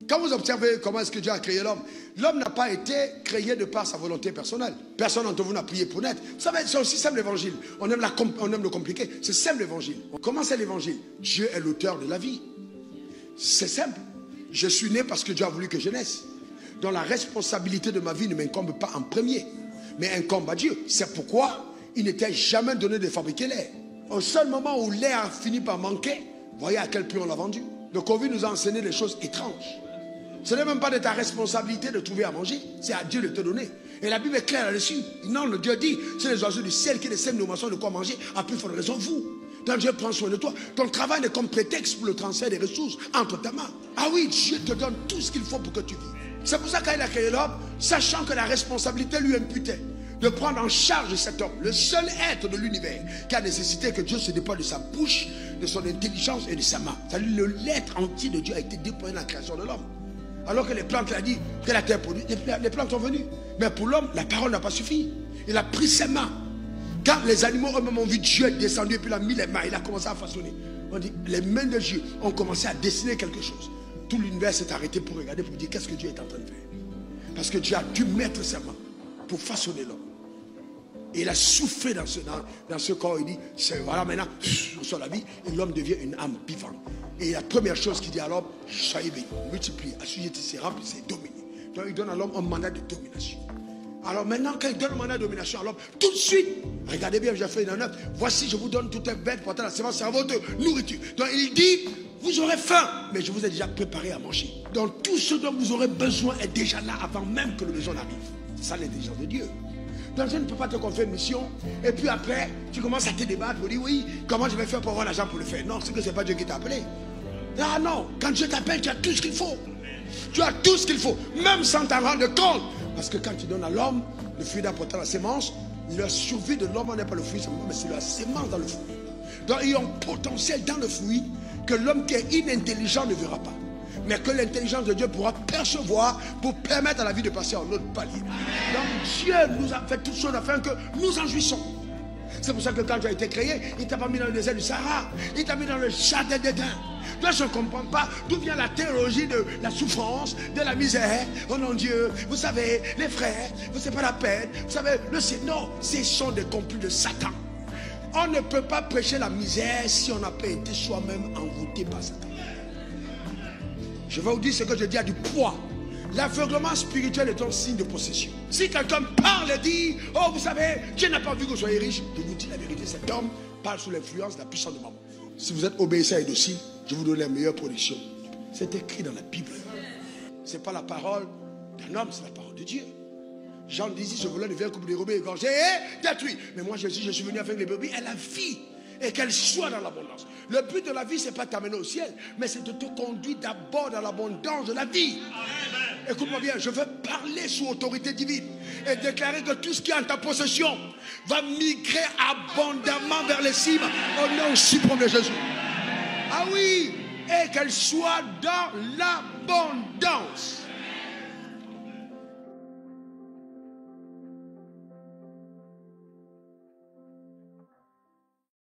Quand vous observez comment est-ce que Dieu a créé l'homme, l'homme n'a pas été créé de par sa volonté personnelle. Personne d'entre vous n'a prié pour naître. Vous savez, c'est aussi simple l'évangile. On aime le compliqué. C'est simple l'évangile. Comment c'est l'évangile? Dieu est l'auteur de la vie. C'est simple. Je suis né parce que Dieu a voulu que je naisse. Donc la responsabilité de ma vie ne m'incombe pas en premier, mais incombe à Dieu. C'est pourquoi il n'était jamais donné de fabriquer l'air. Au seul moment où l'air a fini par manquer, voyez à quel prix on l'a vendu. Le Covid nous a enseigné des choses étranges. Ce n'est même pas de ta responsabilité de trouver à manger, c'est à Dieu de te donner. Et la Bible est claire là-dessus. Non, le Dieu dit, c'est les oiseaux du ciel qui sèment nos moissons de quoi manger, à plus forte raison vous. Donc Dieu prend soin de toi. Ton travail n'est comme prétexte pour le transfert des ressources entre ta main. Ah oui, Dieu te donne tout ce qu'il faut pour que tu vives. C'est pour ça qu'il a créé l'homme, sachant que la responsabilité lui imputait de prendre en charge cet homme, le seul être de l'univers qui a nécessité que Dieu se déploie de sa bouche, de son intelligence et de sa main. C'est-à-dire l'être entier de Dieu a été déployé dans la création de l'homme. Alors que les plantes, il a dit que la terre produit, les plantes sont venues. Mais pour l'homme, la parole n'a pas suffi. Il a pris ses mains. Quand les animaux eux-mêmes ont vu Dieu être descendu et puis il a mis les mains, il a commencé à façonner. On dit, les mains de Dieu ont commencé à dessiner quelque chose. Tout l'univers s'est arrêté pour regarder, pour dire qu'est-ce que Dieu est en train de faire. Parce que Dieu a dû mettre ses mains pour façonner l'homme. Et il a soufflé dans ce corps, il dit, voilà maintenant, sur la vie, et l'homme devient une âme vivante. Et la première chose qu'il dit à l'homme, soyez bénis, multipliez, assujettissez, remplissez, dominez. Donc il donne à l'homme un mandat de domination. Alors maintenant, quand il donne un mandat de domination à l'homme, tout de suite, regardez bien, j'ai fait une note, voici, je vous donne toute bête portant la semence, c'est à votre nourriture. Donc il dit, vous aurez faim, mais je vous ai déjà préparé à manger. Donc tout ce dont vous aurez besoin est déjà là avant même que le besoin n'arrive. C'est ça l'intelligence de Dieu. Donc je ne peux pas te confier une mission, et puis après, tu commences à te débattre pour dire, oui, comment je vais faire pour avoir l'argent pour le faire? Non, c'est que ce n'est pas Dieu qui t'a appelé. Ah non, quand Dieu t'appelle, tu as tout ce qu'il faut. Tu as tout ce qu'il faut, même sans t'en rendre compte. Parce que quand tu donnes à l'homme le fruit d'apporter la sémence, la survie de l'homme n'est pas le fruit seulement, mais c'est la sémence dans le fruit. Donc il y a un potentiel dans le fruit que l'homme qui est inintelligent ne verra pas. Mais que l'intelligence de Dieu pourra percevoir pour permettre à la vie de passer à un autre palier. Donc Dieu nous a fait toutes choses afin que nous en jouissons. C'est pour ça que quand tu as été créé, il ne t'a pas mis dans le désert du Sahara, il t'a mis dans le jardin d'Éden. Toi, je ne comprends pas d'où vient la théologie de la souffrance, de la misère. Oh non Dieu, vous savez, les frères, c'est pas la peine. Vous savez, le Seigneur, non, ce sont des complices de Satan. On ne peut pas prêcher la misère si on n'a pas été soi-même envoûté par Satan. Je vais vous dire ce que je dis a du poids. L'aveuglement spirituel est un signe de possession. Si quelqu'un parle et dit, oh vous savez, Dieu n'a pas vu que vous soyez riche, je vous dis la vérité, cet homme parle sous l'influence de la puissance de maman. Si vous êtes obéissant et docile, je vous donne la meilleure production. C'est écrit dans la Bible. Ce n'est pas la parole d'un homme, c'est la parole de Dieu. Jean dit, ce voleur devient comme des brebis égorgées et détruit. Mais moi je suis venu avec les brebis et la vie. Et qu'elle soit dans l'abondance. Le but de la vie, ce n'est pas de t'amener au ciel, mais c'est de te conduire d'abord dans l'abondance de la vie. Écoute-moi bien, je veux parler sous autorité divine et déclarer que tout ce qui est en ta possession va migrer abondamment vers les cimes au nom suprême de Jésus. Ah oui, et qu'elle soit dans l'abondance.